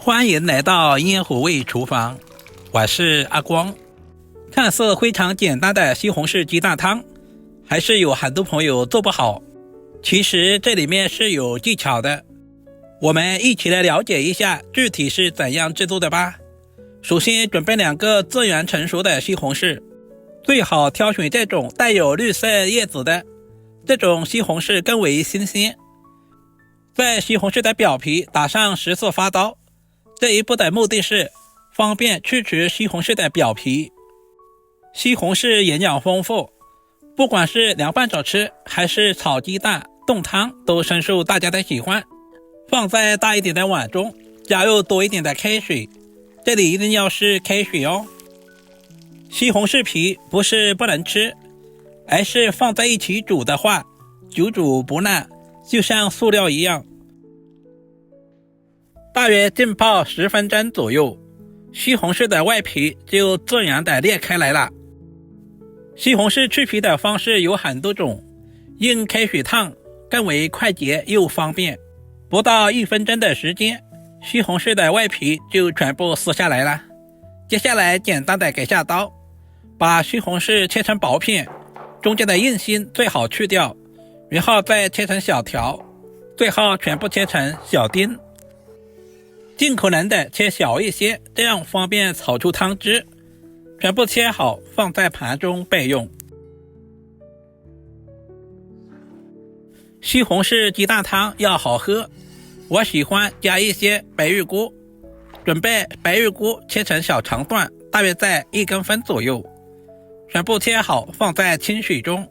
歡迎來到煙火味廚房，我是阿光。看似非常簡單的西紅柿雞蛋湯，還是有很多朋友做不好。其實這裡面是有技巧的，我們一起來了解一下具體是怎樣制作的吧。首先準備2個自然成熟的西紅柿，最好挑選這種帶有綠色葉子的，這種西紅柿更為新鮮。在西紅柿的表皮打上10次發刀，這一步的目的是方便去除西紅柿的表皮。西紅柿營養豐富，不管是涼拌着吃還是炒雞蛋、燉湯都深受大家的喜歡。放在大一點的碗中，加入多一點的開水，這裡一定要是開水哦。西紅柿皮不是不能吃，而是放在一起煮的話，久煮不爛，就像塑料一樣。大約浸泡10分鐘左右，西紅柿的外皮就自然的裂開來了。西紅柿去皮的方式有很多種，用開水燙更為快捷又方便，不到1分鐘的時間，西紅柿的外皮就全部撕下來了。接下來簡单的改下刀，把西紅柿切成薄片，中間的硬心最好去掉，然後再切成小条，最后全部切成小丁，尽可能的切小一些，這樣方便炒出湯汁。全部切好放在盤中備用。西紅柿雞蛋湯要好喝，我喜歡加一些白玉菇。準備白玉菇切成小長段，大約在1公分左右，全部切好放在清水中。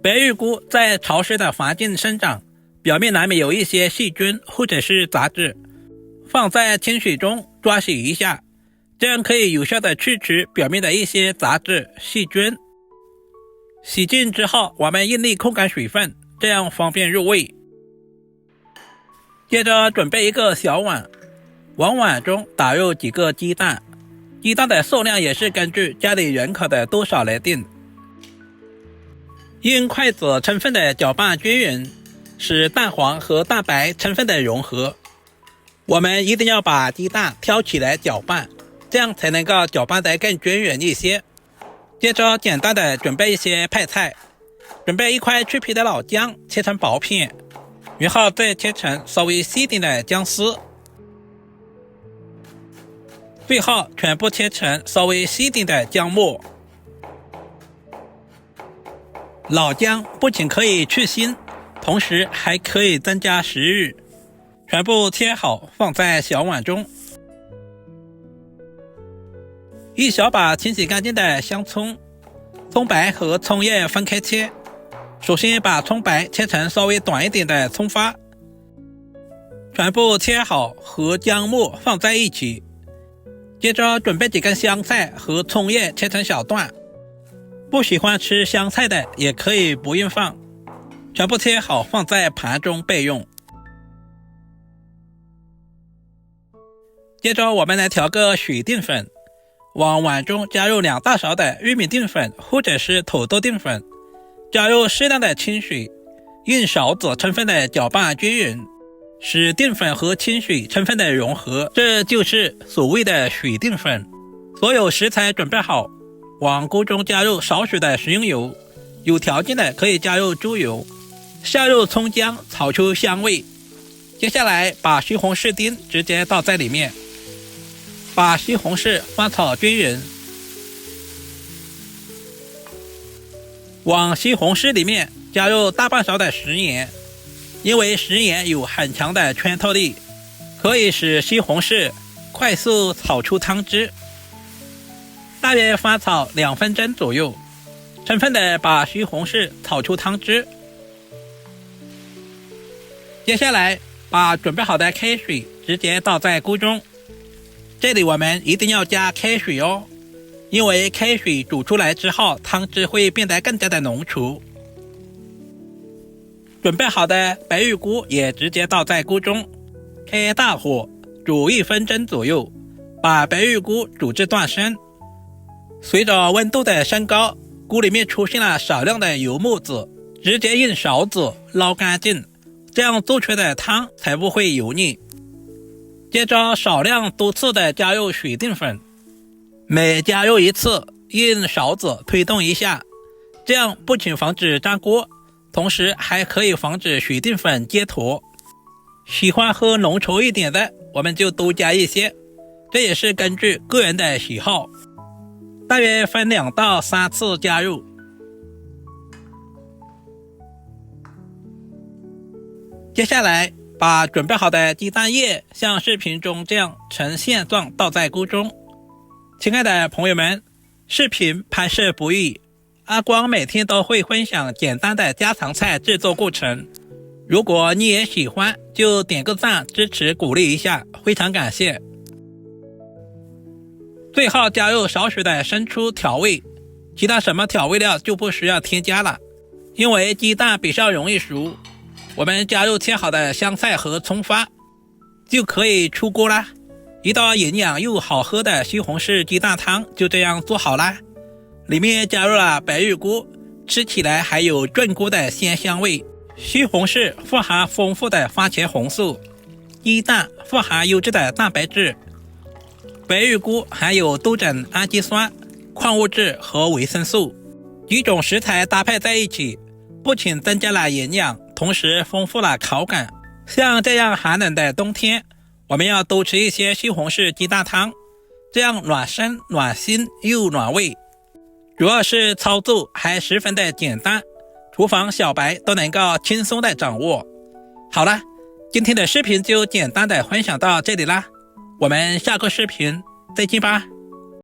白玉菇在潮濕的環境生長，表面難免有一些細菌或者是雜質，放在清水中抓洗一下，這樣可以有效的去除表面的一些雜質細菌。洗淨之後，我們用力控干水分，這樣方便入味。接着準備一個小碗，往碗中打入幾個雞蛋，雞蛋的數量也是根據家裡人口的多少來定。用筷子充分的攪拌均勻，使蛋黃和蛋白充分的融合。我們一定要把雞蛋挑起來攪拌，這樣才能夠攪拌得更均勻一些。接着簡單的準備一些配菜，準備1塊去皮的老薑，切成薄片，然後再切成稍微細一點的薑絲，最後全部切成稍微細一點的薑末。老薑不僅可以去腥，同時還可以增加食慾。全部切好放在小碗中。一小把清洗乾淨的香蔥，蔥白和蔥葉分開切。首先把蔥白切成稍微短一點的蔥花，全部切好和薑末放在一起。接着準備幾根香菜和蔥葉切成小段，不喜歡吃香菜的也可以不用放，全部切好放在盤中備用。接着我們來調個水澱粉，往碗中加入2大勺的玉米澱粉或者是土豆澱粉，加入適量的清水，用勺子充分的攪拌均勻，使澱粉和清水充分的融合，這就是所謂的水澱粉。所有食材準備好，往鍋中加入少許的食用油，有條件的可以加入豬油，下入蔥薑炒出香味。接下來把西紅柿丁直接倒在裡面，把西紅柿翻炒均勻，往西紅柿裡面加入大半勺的食鹽，因為食鹽有很強的穿透力，可以使西紅柿快速炒出湯汁。大約翻炒2分鐘左右，充分的把西紅柿炒出湯汁。接下來把準備好的開水直接倒在鍋中，這裡我們一定要加開水哦，因為開水煮出來之後，湯汁會變得更加的濃稠。準備好的白玉菇也直接倒在鍋中，開大火煮1分鐘左右，把白玉菇煮至斷生。隨着溫度的升高，菇裡面出現了少量的油沫子，直接用勺子撈乾淨，這樣做出來的湯才不會油膩。接着少量多次的加入水淀粉，每加入一次用勺子推动一下，这樣不僅防止粘鍋，同時還可以防止水淀粉結坨。喜歡喝濃稠一點的，我們就多加一些，這也是根據個人的喜好，大約分2到3次加入。接下來把準備好的雞蛋液像視頻中這樣呈線狀倒在鍋中。親愛的朋友們，視頻拍攝不易，阿光每天都會分享簡單的家常菜製作過程。如果你也喜歡，就點個讚支持鼓勵一下，非常感謝。最後加入少許的生抽調味，其他什麼調味料就不需要添加了，因為雞蛋比較容易熟。我們加入切好的香菜和蔥花，就可以出鍋啦。一道營養又好喝的西紅柿雞蛋湯就這樣做好啦。裡面加入了白玉菇，吃起來還有燉鍋的鮮香味。西紅柿富含豐富的番茄紅素，雞蛋富含優質的蛋白質，白玉菇含有多種氨基酸、礦物質和維生素，幾種食材搭配在一起，不僅增加了營養，同時豐富了口感。像這樣寒冷的冬天，我們要多吃一些西紅柿雞蛋湯，這樣暖身暖心又暖胃。主要是操作還十分的簡單，廚房小白都能夠輕鬆的掌握。好了，今天的視頻就簡單的分享到這裡啦，我們下個視頻再見吧。